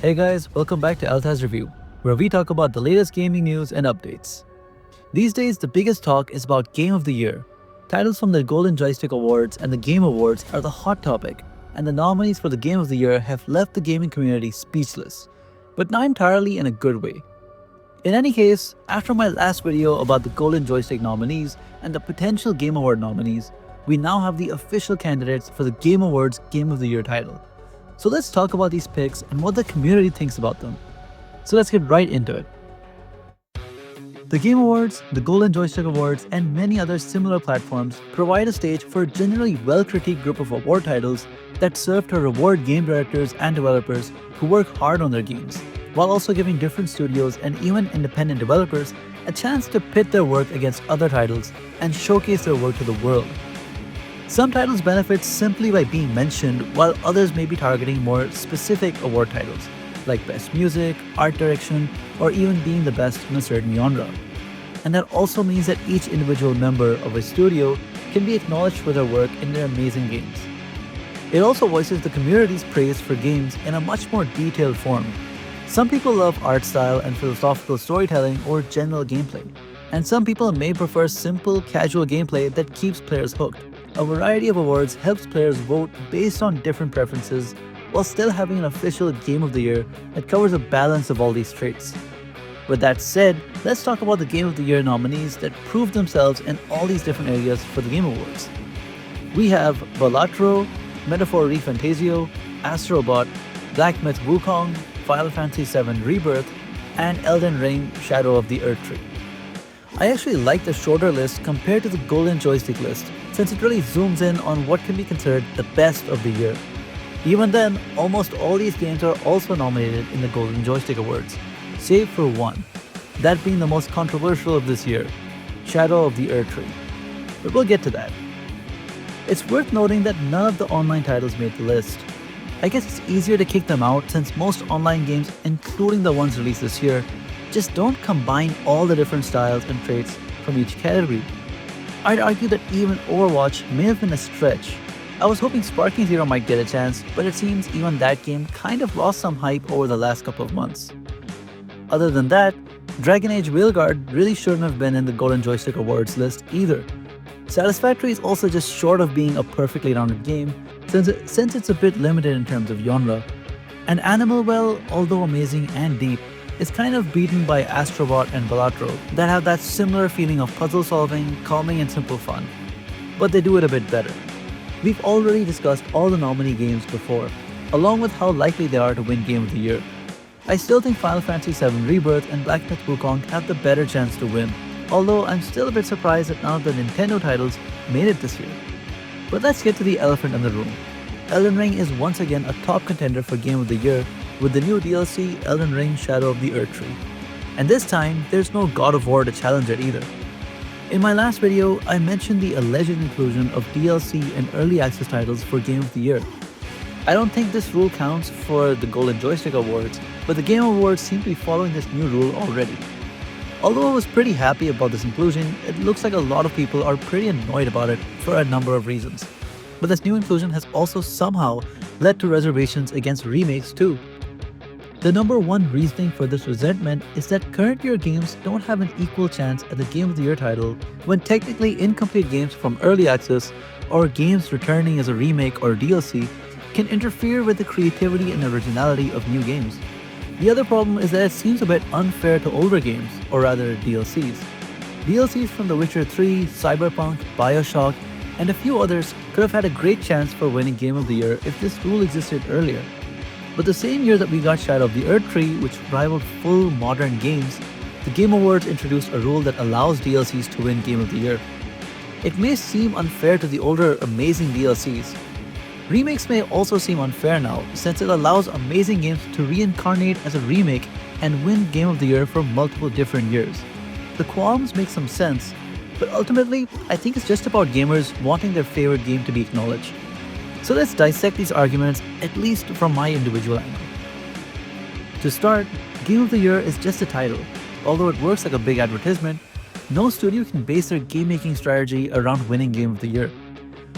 Hey guys, welcome back to Altaz Review, where we talk about the latest gaming news and updates. These days, the biggest talk is about Game of the Year. Titles from the Golden Joystick Awards and the Game Awards are the hot topic, and the nominees for the Game of the Year have left the gaming community speechless, but not entirely in a good way. In any case, after my last video about the Golden Joystick nominees and the potential Game Award nominees, we now have the official candidates for the Game Awards Game of the Year title. So let's talk about these picks and what the community thinks about them. So let's get right into it. The Game Awards, the Golden Joystick Awards, and many other similar platforms provide a stage for a generally well-critiqued group of award titles that serve to reward game directors and developers who work hard on their games, while also giving different studios and even independent developers a chance to pit their work against other titles and showcase their work to the world. Some titles benefit simply by being mentioned, while others may be targeting more specific award titles, like Best Music, Art Direction, or even being the best in a certain genre. And that also means that each individual member of a studio can be acknowledged for their work in their amazing games. It also voices the community's praise for games in a much more detailed form. Some people love art style and philosophical storytelling or general gameplay, and some people may prefer simple, casual gameplay that keeps players hooked. A variety of awards helps players vote based on different preferences while still having an official Game of the Year that covers a balance of all these traits. With that said, let's talk about the Game of the Year nominees that proved themselves in all these different areas for the Game Awards. We have Balatro, Metaphor ReFantazio, Astrobot, Black Myth Wukong, Final Fantasy VII Rebirth, and Elden Ring Shadow of the Erdtree. I actually like the shorter list compared to the Golden Joystick list, since it really zooms in on what can be considered the best of the year. Even then, almost all these games are also nominated in the Golden Joystick Awards, save for one, that being the most controversial of this year, Shadow of the Erdtree. But we'll get to that. It's worth noting that none of the online titles made the list. I guess it's easier to kick them out since most online games, including the ones released this year, just don't combine all the different styles and traits from each category. I'd argue that even Overwatch may have been a stretch. I was hoping Sparking Zero might get a chance, but it seems even that game kind of lost some hype over the last couple of months. Other than that, Dragon Age Veilguard really shouldn't have been in the Golden Joystick Awards list either. Satisfactory is also just short of being a perfectly rounded game, since it's a bit limited in terms of genre. And Animal Well, although amazing and deep, is kind of beaten by Astrobot and Balatro that have that similar feeling of puzzle solving, calming and simple fun. But they do it a bit better. We've already discussed all the nominee games before, along with how likely they are to win Game of the Year. I still think Final Fantasy VII Rebirth and Black Myth Wukong have the better chance to win, although I'm still a bit surprised that none of the Nintendo titles made it this year. But let's get to the elephant in the room. Elden Ring is once again a top contender for Game of the Year with the new DLC Elden Ring Shadow of the Erdtree. And this time, there's no God of War to challenge it either. In my last video, I mentioned the alleged inclusion of DLC and early access titles for Game of the Year. I don't think this rule counts for the Golden Joystick Awards, but the Game Awards seem to be following this new rule already. Although I was pretty happy about this inclusion, it looks like a lot of people are pretty annoyed about it for a number of reasons. But this new inclusion has also somehow led to reservations against remakes too. The number one reasoning for this resentment is that current year games don't have an equal chance at the Game of the Year title when technically incomplete games from early access or games returning as a remake or DLC can interfere with the creativity and originality of new games. The other problem is that it seems a bit unfair to older games, or rather DLCs. DLCs from The Witcher 3, Cyberpunk, Bioshock, and a few others could have had a great chance for winning Game of the Year if this rule existed earlier. But the same year that we got Shadow of the Erdtree, which rivaled full modern games, the Game Awards introduced a rule that allows DLCs to win Game of the Year. It may seem unfair to the older amazing DLCs. Remakes may also seem unfair now, since it allows amazing games to reincarnate as a remake and win Game of the Year for multiple different years. The qualms make some sense, but ultimately, I think it's just about gamers wanting their favorite game to be acknowledged. So let's dissect these arguments, at least from my individual angle. To start, Game of the Year is just a title. Although it works like a big advertisement, no studio can base their game-making strategy around winning Game of the Year.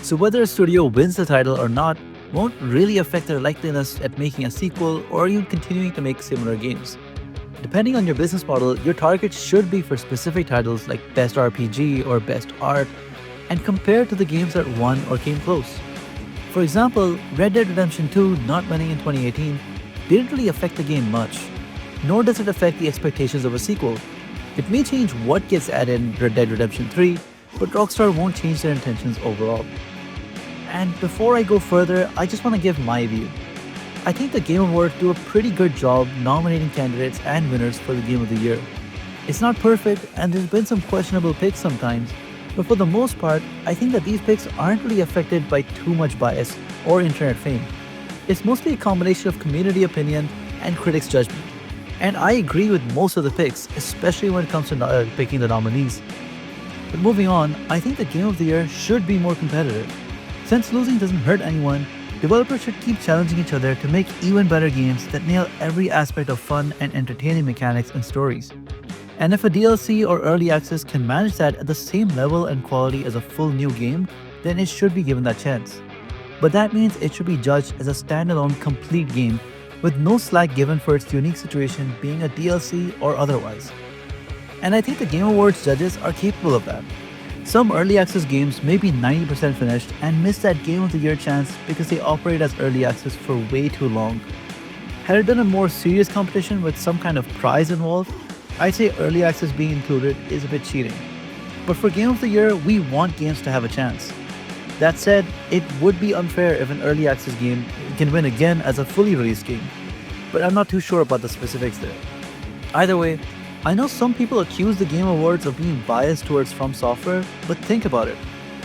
So whether a studio wins the title or not, won't really affect their likeliness at making a sequel or even continuing to make similar games. Depending on your business model, your target should be for specific titles like Best RPG or Best Art, and compared to the games that won or came close. For example, Red Dead Redemption 2 not winning in 2018 didn't really affect the game much, nor does it affect the expectations of a sequel. It may change what gets added in Red Dead Redemption 3, but Rockstar won't change their intentions overall. And before I go further, I just want to give my view. I think the Game Awards do a pretty good job nominating candidates and winners for the Game of the Year. It's not perfect, and there's been some questionable picks sometimes, but for the most part, I think that these picks aren't really affected by too much bias or internet fame. It's mostly a combination of community opinion and critics' judgment. And I agree with most of the picks, especially when it comes to picking the nominees. But moving on, I think the Game of the Year should be more competitive. Since losing doesn't hurt anyone, developers should keep challenging each other to make even better games that nail every aspect of fun and entertaining mechanics and stories. And if a DLC or early access can manage that at the same level and quality as a full new game, then it should be given that chance. But that means it should be judged as a standalone complete game with no slack given for its unique situation being a DLC or otherwise. And I think the Game Awards judges are capable of that. Some early access games may be 90% finished and miss that Game of the Year chance because they operate as early access for way too long. Had it done a more serious competition with some kind of prize involved, I'd say early access being included is a bit cheating. But for Game of the Year, we want games to have a chance. That said, it would be unfair if an early access game can win again as a fully released game, but I'm not too sure about the specifics there. Either way, I know some people accuse the Game Awards of being biased towards From Software, but think about it.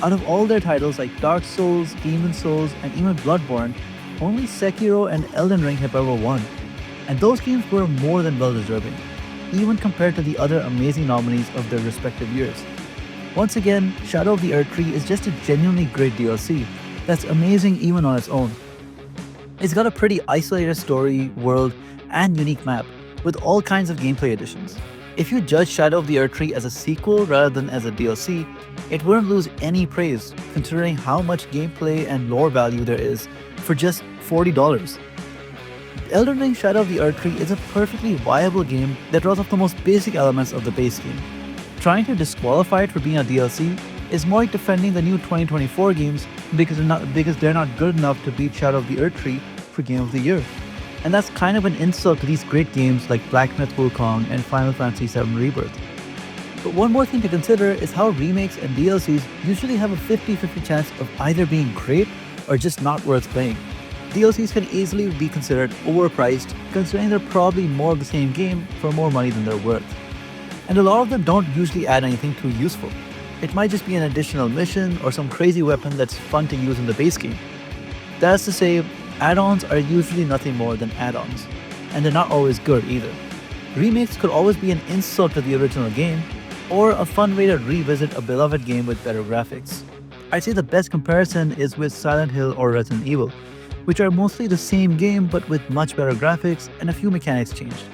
Out of all their titles like Dark Souls, Demon Souls, and even Bloodborne, only Sekiro and Elden Ring have ever won. And those games were more than well deserving, even compared to the other amazing nominees of their respective years. Once again, Shadow of the Erdtree is just a genuinely great DLC that's amazing even on its own. It's got a pretty isolated story, world, and unique map, with all kinds of gameplay additions. If you judge Shadow of the Erdtree as a sequel rather than as a DLC, it wouldn't lose any praise considering how much gameplay and lore value there is for just $40. Elden Ring Shadow of the Erdtree is a perfectly viable game that draws off the most basic elements of the base game. Trying to disqualify it for being a DLC is more like defending the new 2024 games because they're not good enough to beat Shadow of the Erdtree for Game of the Year. And that's kind of an insult to these great games like Black Myth: Wukong and Final Fantasy VII Rebirth. But one more thing to consider is how remakes and DLCs usually have a 50-50 chance of either being great or just not worth playing. DLCs can easily be considered overpriced considering they're probably more of the same game for more money than they're worth. And a lot of them don't usually add anything too useful. It might just be an additional mission or some crazy weapon that's fun to use in the base game. That's to say, add-ons are usually nothing more than add-ons, and they're not always good either. Remakes could always be an insult to the original game, or a fun way to revisit a beloved game with better graphics. I'd say the best comparison is with Silent Hill or Resident Evil, which are mostly the same game but with much better graphics and a few mechanics changed,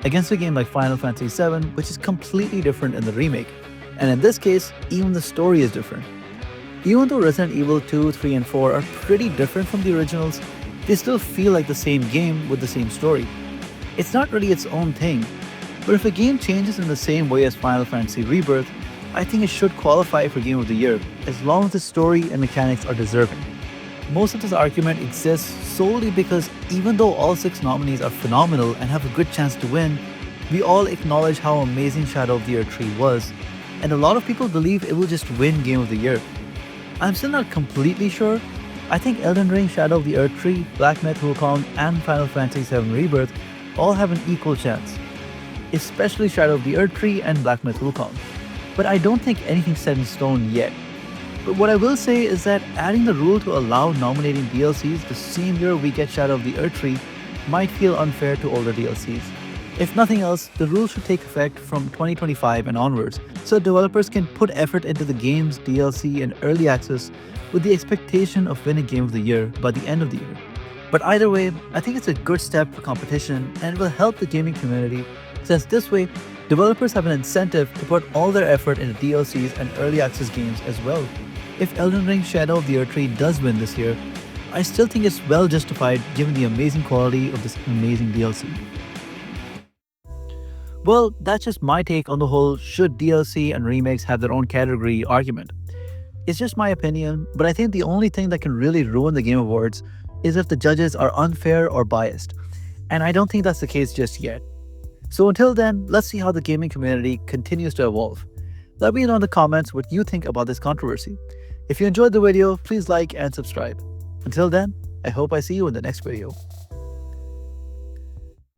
against a game like Final Fantasy VII, which is completely different in the remake, and in this case, even the story is different. Even though Resident Evil 2, 3, and 4 are pretty different from the originals, they still feel like the same game with the same story. It's not really its own thing, but if a game changes in the same way as Final Fantasy Rebirth, I think it should qualify for Game of the Year, as long as the story and mechanics are deserving. Most of this argument exists solely because even though all 6 nominees are phenomenal and have a good chance to win, we all acknowledge how amazing Shadow of the Erdtree was, and a lot of people believe it will just win Game of the Year. I'm still not completely sure. I think Elden Ring, Shadow of the Erdtree, Black Myth: Wukong, and Final Fantasy VII Rebirth all have an equal chance, especially Shadow of the Erdtree and Black Myth: Wukong. But I don't think anything's set in stone yet. But what I will say is that adding the rule to allow nominating DLCs the same year we get Shadow of the Erdtree might feel unfair to older DLCs. If nothing else, the rule should take effect from 2025 and onwards, so developers can put effort into the game's DLC and early access with the expectation of winning Game of the Year by the end of the year. But either way, I think it's a good step for competition and it will help the gaming community, since this way, developers have an incentive to put all their effort into DLCs and early access games as well. If Elden Ring Shadow of the Erdtree does win this year, I still think it's well justified given the amazing quality of this amazing DLC. Well, that's just my take on the whole should DLC and remakes have their own category argument. It's just my opinion, but I think the only thing that can really ruin the Game Awards is if the judges are unfair or biased, and I don't think that's the case just yet. So until then, let's see how the gaming community continues to evolve. Let me know in the comments what you think about this controversy. If you enjoyed the video, please like and subscribe. Until then, I hope I see you in the next video.